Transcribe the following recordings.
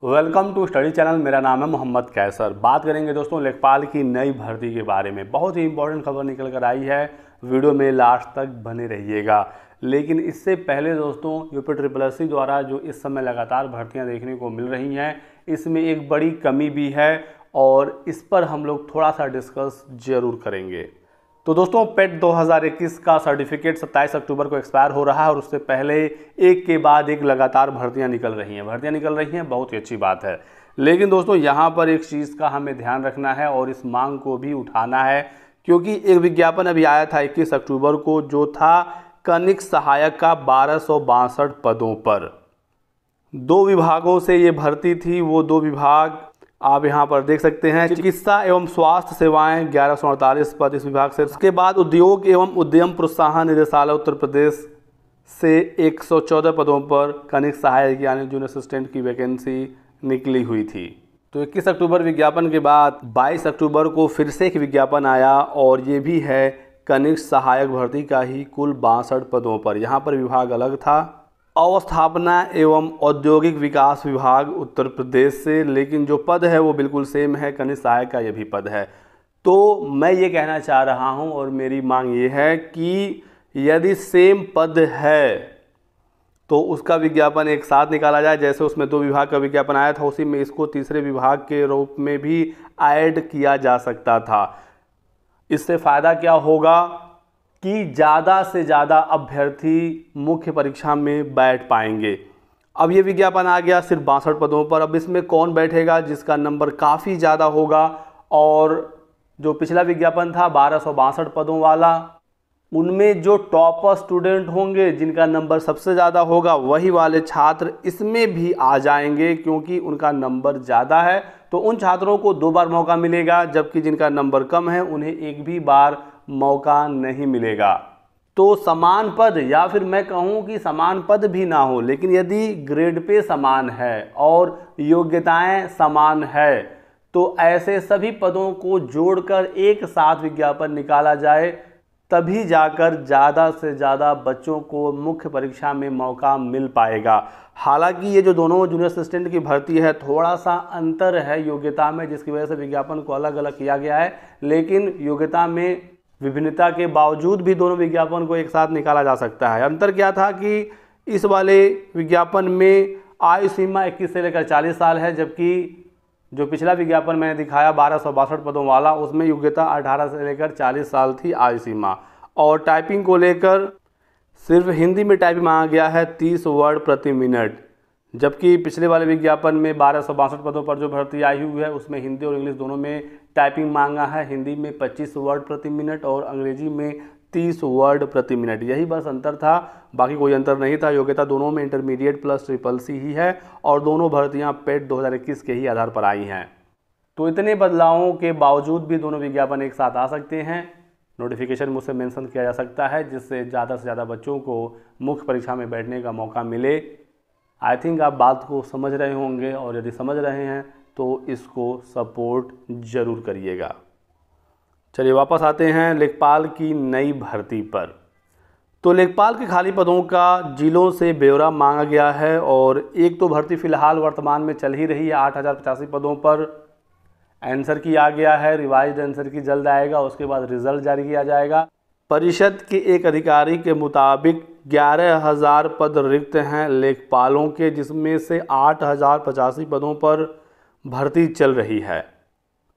Welcome to study channel. मेरा नाम है मोहम्मद कैसर। बात करेंगे दोस्तों लेखपाल की नई भर्ती के बारे में। बहुत ही इंपॉर्टेंट खबर निकल कर आई है, वीडियो में लास्ट तक बने रहिएगा। लेकिन इससे पहले दोस्तों यूपी द्वारा जो इस समय लगातार भर्तियां देखने को मिल रही हैं, इसमें एक बड़ी कमी भी है और इस पर हम लोग थोड़ा सा डिस्कस जरूर करेंगे। तो दोस्तों पेट 2021 का सर्टिफिकेट 27 अक्टूबर को एक्सपायर हो रहा है और उससे पहले एक के बाद एक लगातार भर्तियां निकल रही हैं। बहुत ही अच्छी बात है। लेकिन दोस्तों यहाँ पर एक चीज़ का हमें ध्यान रखना है और इस मांग को भी उठाना है, क्योंकि एक विज्ञापन अभी आया था 21 अक्टूबर को, जो था कनिक सहायक का 1262 पदों पर। 2 विभागों से ये भर्ती थी। वो 2 विभाग आप यहाँ पर देख सकते हैं। चिकित्सा एवं स्वास्थ्य सेवाएं 1148 पद इस विभाग से। उसके बाद उद्योग एवं उद्यम प्रोत्साहन निदेशालय उत्तर प्रदेश से 114 पदों पर कनिक सहायक यानी जूनियर असिस्टेंट की वैकेंसी निकली हुई थी। तो 21 अक्टूबर विज्ञापन के बाद 22 अक्टूबर को फिर से एक विज्ञापन आया और ये भी है कनिक सहायक भर्ती का ही कुल 62 पदों पर। यहाँ पर विभाग अलग था, अवस्थापना एवं औद्योगिक विकास विभाग उत्तर प्रदेश से, लेकिन जो पद है वो बिल्कुल सेम है, कनिक सहायक का ये भी पद है। तो मैं ये कहना चाह रहा हूँ और मेरी मांग ये है कि यदि सेम पद है तो उसका विज्ञापन एक साथ निकाला जाए। जैसे उसमें 2 विभाग का विज्ञापन आया था, उसी में इसको तीसरे विभाग के रूप में भी ऐड किया जा सकता था। इससे फ़ायदा क्या होगा कि ज़्यादा से ज़्यादा अभ्यर्थी मुख्य परीक्षा में बैठ पाएंगे। अब ये विज्ञापन आ गया सिर्फ 62 पदों पर। अब इसमें कौन बैठेगा जिसका नंबर काफ़ी ज़्यादा होगा, और जो पिछला विज्ञापन था 1262 पदों वाला, उनमें जो टॉपर स्टूडेंट होंगे जिनका नंबर सबसे ज़्यादा होगा, वही वाले छात्र इसमें भी आ जाएंगे, क्योंकि उनका नंबर ज़्यादा है। तो उन छात्रों को 2 बार मौका मिलेगा, जबकि जिनका नंबर कम है उन्हें एक भी बार मौका नहीं मिलेगा। तो समान पद, या फिर मैं कहूं कि समान पद भी ना हो, लेकिन यदि ग्रेड पे समान है और योग्यताएं समान है, तो ऐसे सभी पदों को जोड़कर एक साथ विज्ञापन निकाला जाए, तभी जाकर ज़्यादा से ज़्यादा बच्चों को मुख्य परीक्षा में मौका मिल पाएगा। हालांकि ये जो दोनों जूनियर असिस्टेंट की भर्ती है, थोड़ा सा अंतर है योग्यता में, जिसकी वजह से विज्ञापन को अलग अलग किया गया है। लेकिन योग्यता में विभिन्नता के बावजूद भी दोनों विज्ञापन को एक साथ निकाला जा सकता है। अंतर क्या था कि इस वाले विज्ञापन में आयु सीमा 21 से लेकर 40 साल है, जबकि जो पिछला विज्ञापन मैंने दिखाया 1262 पदों वाला, उसमें योग्यता 18 से लेकर 40 साल थी आयु सीमा। और टाइपिंग को लेकर सिर्फ हिंदी में टाइपिंग मांगा गया है 30 वर्ड प्रति मिनट, जबकि पिछले वाले विज्ञापन में 1262 पदों पर जो भर्ती आई हुई है उसमें हिंदी और इंग्लिश दोनों में टाइपिंग मांगा है। हिंदी में 25 वर्ड प्रति मिनट और अंग्रेजी में 30 वर्ड प्रति मिनट। यही बस अंतर था, बाकी कोई अंतर नहीं था। योग्यता दोनों में इंटरमीडिएट प्लस SSC ही है और दोनों भर्तियां पेट 2021 के ही आधार पर आई हैं। तो इतने बदलावों के बावजूद भी दोनों विज्ञापन एक साथ आ सकते हैं। नोटिफिकेशन मुझसे मेंशन किया जा सकता है, जिससे ज़्यादा से ज़्यादा बच्चों को मुख्य परीक्षा में बैठने का मौका मिले। आई थिंक आप बात को समझ रहे होंगे, और यदि समझ रहे हैं तो इसको सपोर्ट ज़रूर करिएगा। चलिए वापस आते हैं लेखपाल की नई भर्ती पर। तो लेखपाल के खाली पदों का जिलों से ब्यौरा मांगा गया है, और एक तो भर्ती फ़िलहाल वर्तमान में चल ही रही है 8085 पदों पर। आंसर की आ गया है, रिवाइज्ड आंसर की जल्द आएगा, उसके बाद रिजल्ट जारी किया जाएगा। परिषद के एक अधिकारी के मुताबिक 11,000 पद रिक्त हैं लेखपालों के, जिसमें से 8,085 पदों पर भर्ती चल रही है।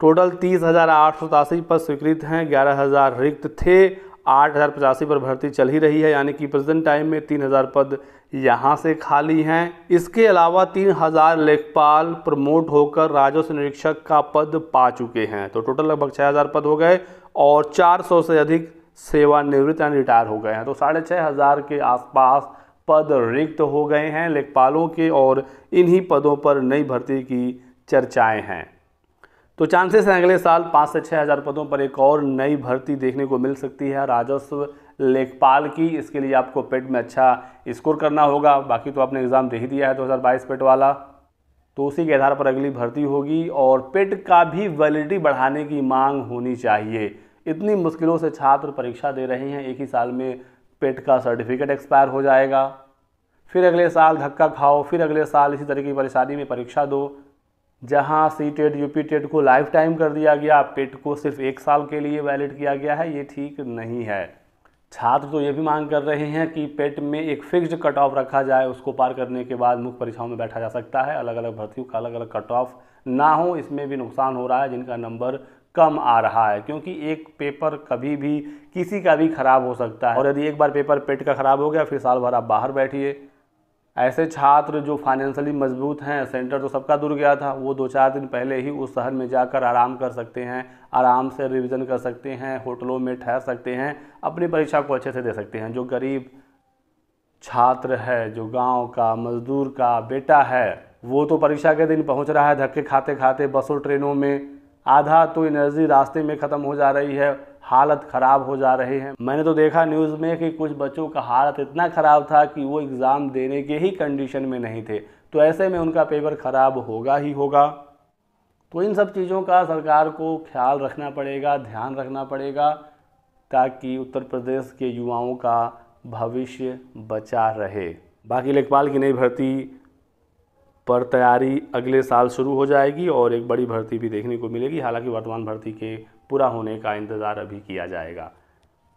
टोटल 30,887 पद स्वीकृत हैं, 11,000 रिक्त थे, 8,085 पर भर्ती चल ही रही है, यानी कि प्रेजेंट टाइम में 3,000 पद यहाँ से खाली हैं। इसके अलावा 3,000 लेखपाल प्रमोट होकर राजस्व निरीक्षक का पद पा चुके हैं। तो टोटल लगभग 6,000 पद हो गए और 400 से अधिक सेवानिवृत्त यानी रिटायर हो गए हैं। तो 6,500 के आसपास पद रिक्त हो गए हैं लेखपालों के, और इन्हीं पदों पर नई भर्ती की चर्चाएं हैं। तो चांसेस हैं अगले साल 5 से 6,000 पदों पर एक और नई भर्ती देखने को मिल सकती है राजस्व लेखपाल की। इसके लिए आपको पेट में अच्छा स्कोर करना होगा। बाकी तो आपने एग्ज़ाम दे ही दिया है 2022 पेट वाला, तो उसी के आधार पर अगली भर्ती होगी। और पेट का भी वैलिडिटी बढ़ाने की मांग होनी चाहिए। इतनी मुश्किलों से छात्र परीक्षा दे रहे हैं, एक ही साल में पेट का सर्टिफिकेट एक्सपायर हो जाएगा। फिर अगले साल धक्का खाओ, फिर अगले साल इसी तरह की परेशानी में परीक्षा दो। जहां सीटेट यूपी टेट को लाइफ टाइम कर दिया गया, पेट को सिर्फ 1 साल के लिए वैलिड किया गया है, ये ठीक नहीं है। छात्र तो ये भी मांग कर रहे हैं कि पेट में एक फिक्स्ड कट ऑफ रखा जाए, उसको पार करने के बाद मुख्य परीक्षाओं में बैठा जा सकता है। अलग अलग भर्तियों का अलग अलग कट ऑफ ना हो, इसमें भी नुकसान हो रहा है जिनका नंबर कम आ रहा है, क्योंकि एक पेपर कभी भी किसी का भी खराब हो सकता है। और यदि एक बार पेपर पेट का खराब हो गया, फिर साल भर आप बाहर बैठिए। ऐसे छात्र जो फाइनेंशियली मजबूत हैं, सेंटर तो सबका दूर गया था, वो 2-4 दिन पहले ही उस शहर में जाकर आराम कर सकते हैं, आराम से रिवीजन कर सकते हैं, होटलों में ठहर सकते हैं, अपनी परीक्षा को अच्छे से दे सकते हैं। जो गरीब छात्र है, जो गांव का मजदूर का बेटा है, वो तो परीक्षा के दिन पहुंच रहा है धक्के खाते खाते बसों ट्रेनों में, आधा तो एनर्जी रास्ते में ख़त्म हो जा रही है, हालत ख़राब हो जा रहे हैं। मैंने तो देखा न्यूज़ में कि कुछ बच्चों का हालत इतना ख़राब था कि वो एग्ज़ाम देने के ही कंडीशन में नहीं थे, तो ऐसे में उनका पेपर ख़राब होगा ही होगा। तो इन सब चीज़ों का सरकार को ख्याल रखना पड़ेगा, ध्यान रखना पड़ेगा, ताकि उत्तर प्रदेश के युवाओं का भविष्य बचा रहे। बाकी लेखपाल की नई भर्ती पर तैयारी अगले साल शुरू हो जाएगी और एक बड़ी भर्ती भी देखने को मिलेगी। हालांकि वर्तमान भर्ती के पूरा होने का इंतज़ार अभी किया जाएगा।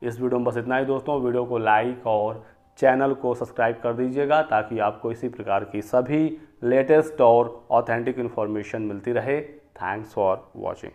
इस वीडियो में बस इतना ही दोस्तों। वीडियो को लाइक और चैनल को सब्सक्राइब कर दीजिएगा, ताकि आपको इसी प्रकार की सभी लेटेस्ट और ऑथेंटिक इन्फॉर्मेशन मिलती रहे। Thanks for watching.